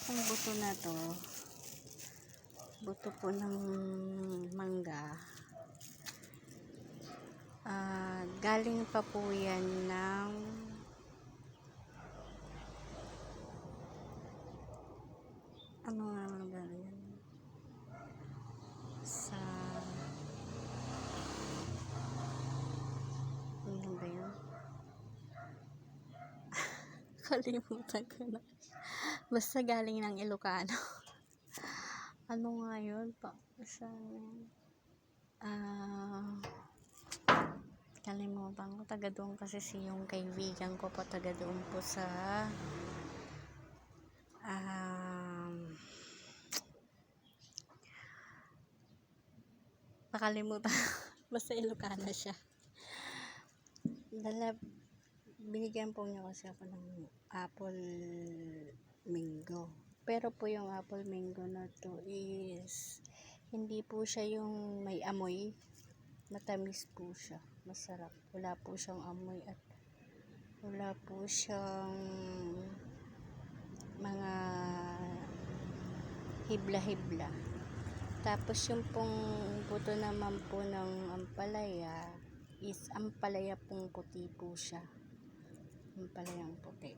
pong buto na to, buto po ng mangga, galing pa po yan ng ano nga mangga yan sa ano ba yun? Kalimutan ko na. Basta galing ng Ilocano. Ano nga yun? Kalimutan ko. Taga doon kasi yung kaibigan ko po. Taga doon po sa nakalimutan. Basta Ilocano siya. Binigyan po niya kasi ako ng apple mango. Pero po yung apple mango na to is hindi po siya yung may amoy. Matamis po siya. Masarap. Wala po siyang amoy at wala po siyang mga hibla-hibla. Tapos yung pong buto naman po ng ampalaya is ampalaya pong puti po siya. Ampalayang puti.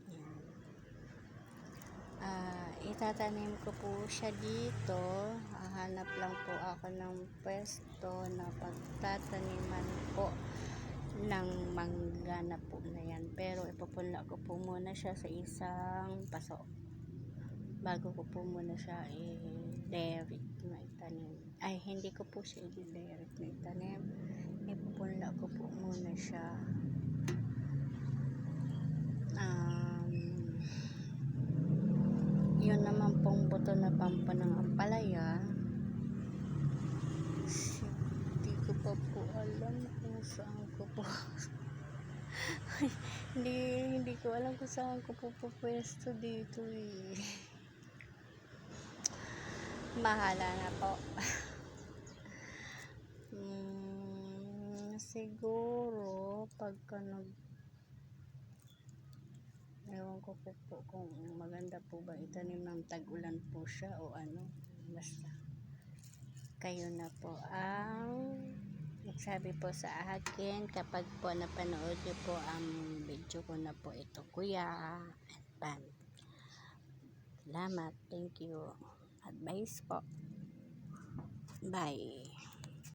Yan. Itatanim ko po siya dito. Hahanap lang po ako ng pwesto na pagtataniman po ng mangga na po na yan. Pero ipupunla ko po muna siya sa isang paso bago ko po muna siya i-direct na itanim. Ay, hindi ko po siya i-direct na itanim. Ipupunla ko po muna siya. Yun naman pong buto na pampa ng ampalaya, hindi ko pa po alam kung saan ko po hindi ko alam kung saan ko po pwesto dito mahala na po. Siguro pagka ewan ko po kung maganda po ba itanim ng tag-ulan po siya o ano. Basta kayo na po ang nagsabi po sa akin kapag po napanood niyo po ang video ko na po ito, Kuya Pan. Salamat, thank you. Advice po. Bye.